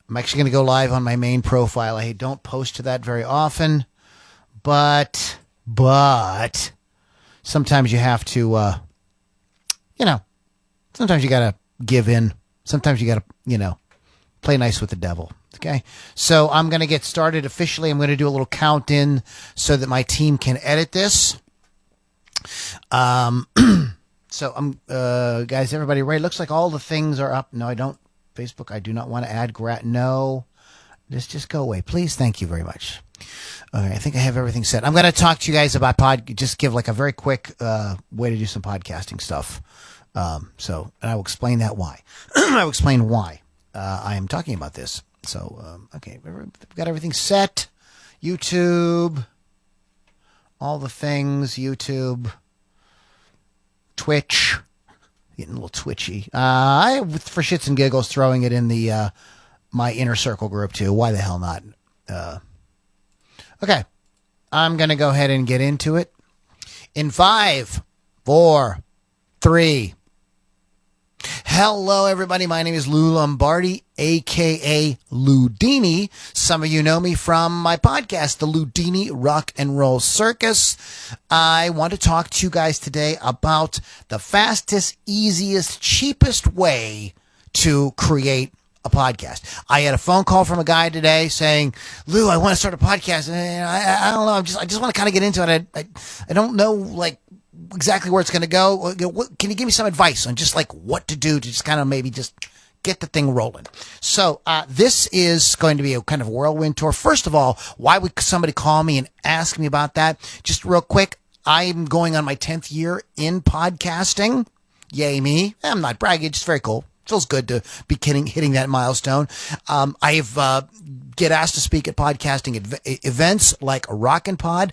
I'm actually going to go live on my main profile. I don't post to that very often, but sometimes you have to, sometimes you got to give in. Sometimes you got to, play nice with the devil. Okay. So I'm going to get started officially. I'm going to do a little count in so that my team can edit this. So guys, everybody ready? Looks like all the things are up. No, I don't. Facebook, I do not want to add no. Just go away. Please. Thank you very much. All right. I think I have everything set. I'm going to talk to you guys about just give like a very quick way to do some podcasting stuff. And I will explain that why. I will explain why I am talking about this. So, okay. We've got everything set. YouTube, all the things, YouTube, Twitch, getting a little twitchy. For shits and giggles, throwing it in the my inner circle group too. Why the hell not? Okay, I'm gonna go ahead and get into it. In 5, 4, 3. Hello, everybody. My name is Lou Lombardi, a.k.a. Ludini. Some of you know me from my podcast, The Ludini Rock and Roll Circus. I want to talk to you guys today about the fastest, easiest, cheapest way to create a podcast. I had a phone call from a guy today saying, Lou, I want to start a podcast. And I don't know. I just want to kind of get into it. I don't know, exactly where it's going to go. Can you give me some advice on just what to do to just kind of maybe just get the thing rolling? So this is going to be a kind of whirlwind tour. First of all, why would somebody call me and ask me about that? Just real quick, I'm going on my 10th year in podcasting. Yay me. I'm not bragging. It's very cool. Feels good to be hitting that milestone. I've get asked to speak at podcasting events like Rockin' Pod.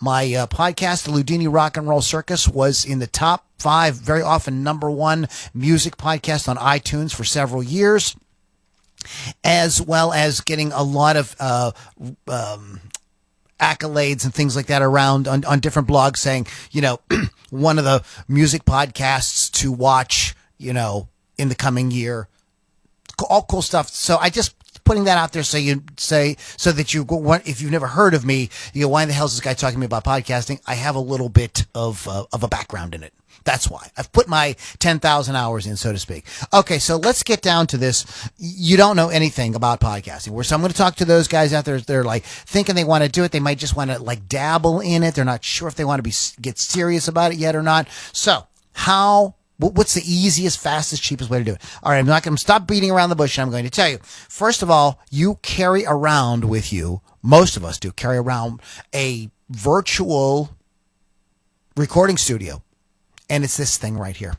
My podcast, The Ludini Rock and Roll Circus, was in the top 5, very often number 1 music podcast on iTunes for several years, as well as getting a lot of accolades and things like that around on different blogs saying, one of the music podcasts to watch, in the coming year. All cool stuff. So I just putting that out there so that if you've never heard of me, you go, why the hell is this guy talking to me about podcasting? I have a little bit of a background in it. That's why I've put my 10,000 hours in, so to speak. Okay. So let's get down to this. You don't know anything about podcasting. So I'm going to talk to those guys out there. They're thinking they want to do it. They might just want to dabble in it. They're not sure if they want to get serious about it yet or not. So what's the easiest, fastest, cheapest way to do it? All right, I'm not going to stop beating around the bush. I'm going to tell you. First of all, you carry around with you, most of us do, carry around a virtual recording studio. And it's this thing right here.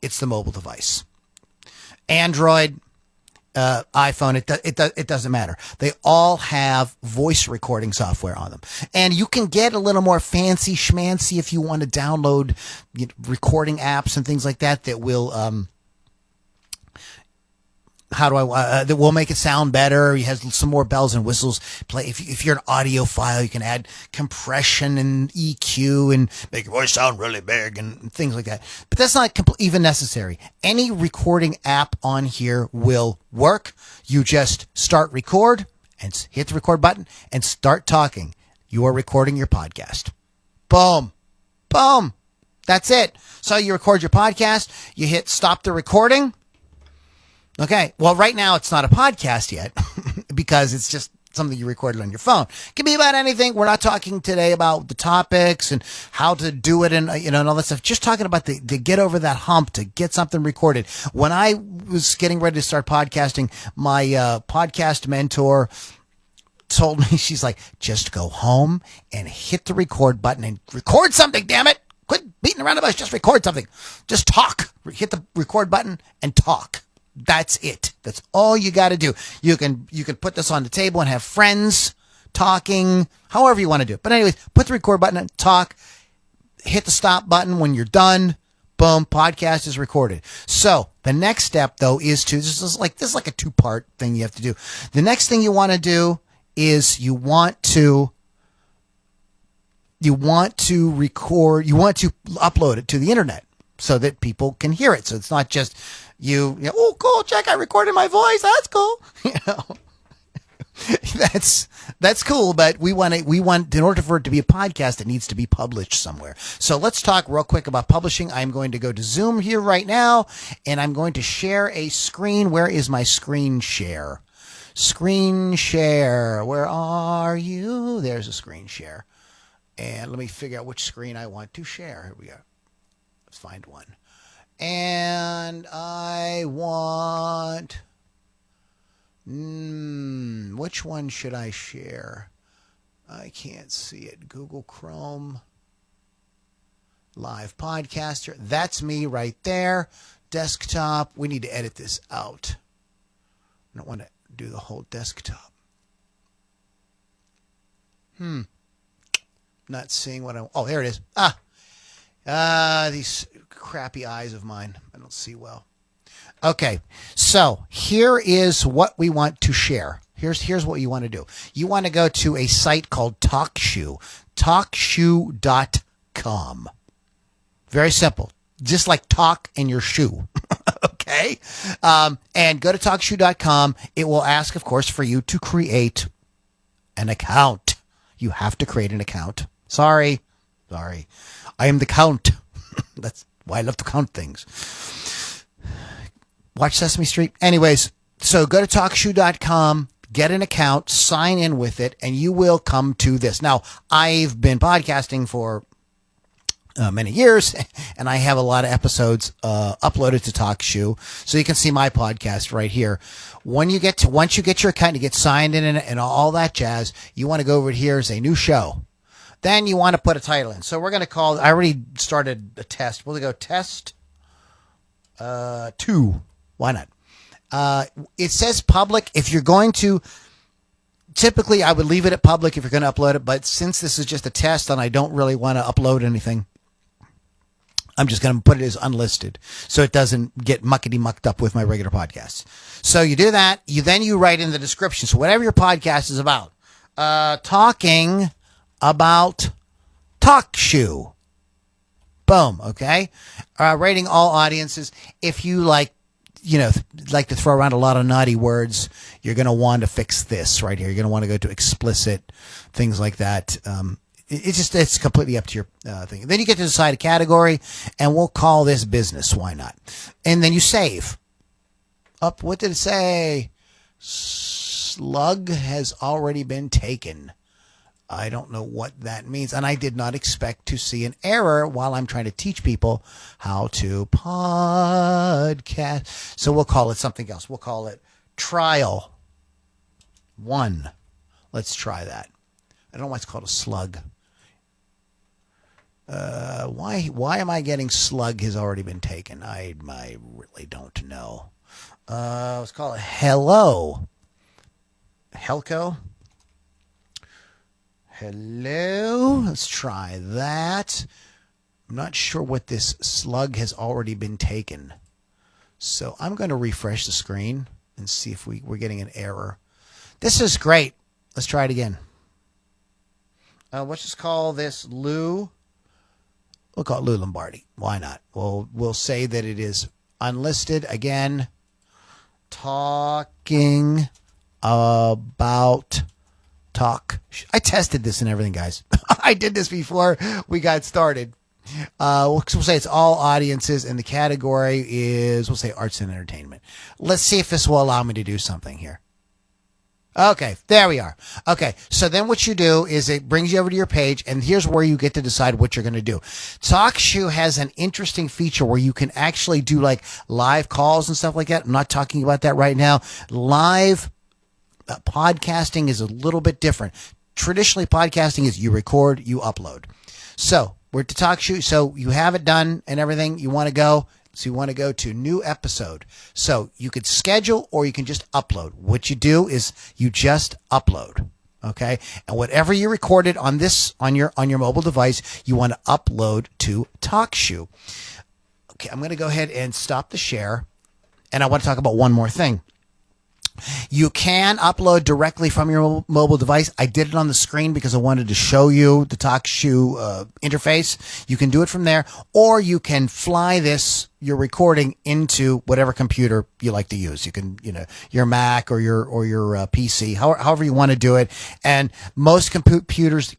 It's the mobile device. Android, iPhone, it doesn't matter. They all have voice recording software on them. And you can get a little more fancy schmancy if you want to download recording apps and things like that will, that will make it sound better. It has some more bells and whistles. If you're an audiophile, you can add compression and EQ and make your voice sound really big and things like that. But that's not even necessary. Any recording app on here will work. You just start record and hit the record button and start talking. You are recording your podcast. Boom. Boom. That's it. So you record your podcast. You hit stop the recording. Okay. Well, right now it's not a podcast yet because it's just something you recorded on your phone. It can be about anything. We're not talking today about the topics and how to do it and, and all that stuff. Just talking about the get over that hump to get something recorded. When I was getting ready to start podcasting, my podcast mentor told me, she's like, just go home and hit the record button and record something, damn it. Quit beating around the bush. Just record something. Just talk. Hit the record button and talk. That's it. That's all you got to do. You can put this on the table and have friends talking, however you want to do it. But anyways, put the record button and talk. Hit the stop button when you're done. Boom, podcast is recorded. So the next step though is this is like a 2-part thing you have to do. The next thing you want to do is you want to record, you want to upload it to the internet. so that people can hear it. So it's not just oh, cool, check, I recorded my voice. That's cool. That's cool, but we want, in order for it to be a podcast, it needs to be published somewhere. So let's talk real quick about publishing. I'm going to go to Zoom here right now, and I'm going to share a screen. Where is my screen share? Screen share. Where are you? There's a screen share. And let me figure out which screen I want to share. Here we go. Let's find one. And I want... which one should I share? I can't see it. Google Chrome. Live Podcaster. That's me right there. Desktop. We need to edit this out. I don't want to do the whole desktop. Not seeing what I... Oh, there it is. These crappy eyes of mine. I don't see well. Okay, so here is what we want to share. Here's what you want to do. You want to go to a site called TalkShoe, talkshoe.com. Very simple, just like talk in your shoe. Okay, and go to talkshoe.com. It will ask, of course, for you to create an account. You have to create an account. Sorry. I am the count. That's why I love to count things. Watch Sesame Street. Anyways, so go to TalkShoe.com, get an account, sign in with it, and you will come to this. Now, I've been podcasting for many years, and I have a lot of episodes uploaded to TalkShoe, so you can see my podcast right here. Once you get your account, you get signed in and all that jazz, you want to go over here as a new show. Then you want to put a title in. So we're going to call, I already started a test. We'll go test 2. Why not? It says public. If you're going to, typically I would leave it at public if you're going to upload it. But since this is just a test and I don't really want to upload anything, I'm just going to put it as unlisted so it doesn't get muckety-mucked up with my regular podcasts. So you do that. You write in the description. So whatever your podcast is about, talking about TalkShoe. Boom. Okay. Rating all audiences. If you like to throw around a lot of naughty words, you're going to want to fix this right here. You're going to want to go to explicit, things like that. It's completely up to your thing. Then you get to decide a category, and we'll call this business. Why not? And then you save. What did it say? Slug has already been taken. I don't know what that means. And I did not expect to see an error while I'm trying to teach people how to podcast. So we'll call it something else. We'll call it trial 1. Let's try that. I don't know why it's called a slug. Why am I getting slug has already been taken? I really don't know. Let's call it hello. Helco. Hello. Let's try that. I'm not sure what this slug has already been taken. So I'm going to refresh the screen and see if we're getting an error. This is great. Let's try it again. Let's just call this Lou. We'll call it Lou Lombardi. Why not? We'll say that it is unlisted. Again, talking about talk. I tested this and everything, guys. I did this before we got started. We'll say it's all audiences, and the category is, we'll say arts and entertainment. Let's see if this will allow me to do something here. Okay, there we are. Okay, so then what you do is it brings you over to your page, and here's where you get to decide what you're going to do. TalkShoe has an interesting feature where you can actually do like live calls and stuff like that. I'm not talking about that right now. Live podcasting is a little bit different. Traditionally, podcasting is you record, you upload. So we're to TalkShoe. So you have it done and everything. You want to go. So you want to go to new episode. So you could schedule or you can just upload. What you do is you just upload. Okay. And whatever you recorded on this, on your mobile device, you want to upload to TalkShoe. Okay. I'm going to go ahead and stop the share. And I want to talk about one more thing. You can upload directly from your mobile device. I did it on the screen because I wanted to show you the TalkShoe interface. You can do it from there, or you can fly your recording into whatever computer you like to use. You can, your Mac or your PC, however you want to do it. And most computers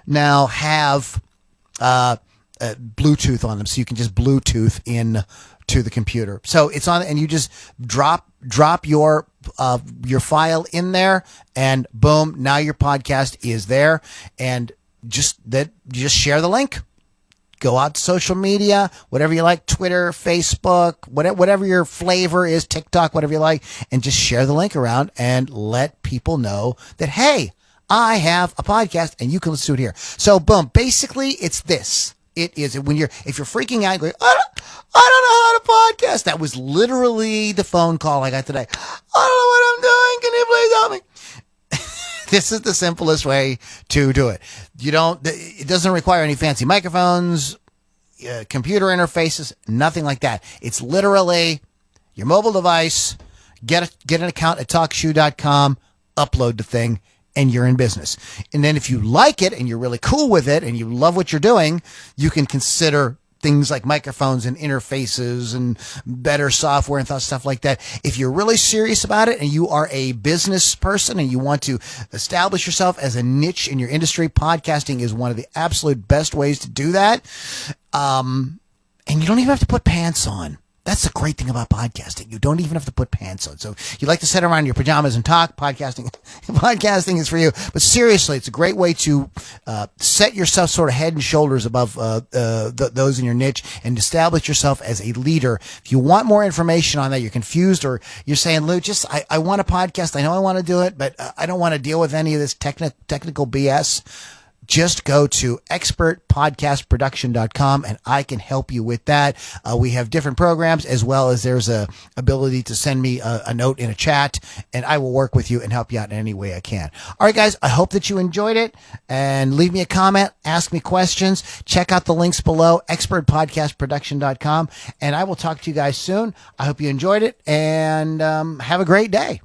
now have Bluetooth on them, so you can just Bluetooth in to the computer. So it's on, and you just drop your file in there, and boom, now your podcast is there. And just share the link. Go out to social media, whatever you like, Twitter, Facebook, whatever your flavor is, TikTok, whatever you like, and just share the link around and let people know that, hey, I have a podcast and you can listen to it here. So boom, basically it's this. It is if you're freaking out, going, I don't know how to podcast. That was literally the phone call I got today. I don't know what I'm doing. Can you please help me? This is the simplest way to do it. It doesn't require any fancy microphones, computer interfaces, nothing like that. It's literally your mobile device, get an account at TalkShoe.com, upload the thing, and you're in business. And then if you like it and you're really cool with it and you love what you're doing, you can consider things like microphones and interfaces and better software and stuff like that. If you're really serious about it and you are a business person and you want to establish yourself as a niche in your industry, podcasting is one of the absolute best ways to do that. And you don't even have to put pants on. That's the great thing about podcasting. You don't even have to put pants on. So if you like to sit around in your pajamas and talk, podcasting is for you. But seriously, it's a great way to set yourself sort of head and shoulders above those in your niche and establish yourself as a leader. If you want more information on that, you're confused, or you're saying, Lou, I want a podcast. I know I want to do it, but I don't want to deal with any of this technical BS. Just go to expertpodcastproduction.com and I can help you with that. We have different programs, as well as there's a ability to send me a note in a chat, and I will work with you and help you out in any way I can. All right, guys, I hope that you enjoyed it, and leave me a comment, ask me questions, check out the links below, expertpodcastproduction.com, and I will talk to you guys soon. I hope you enjoyed it, and have a great day.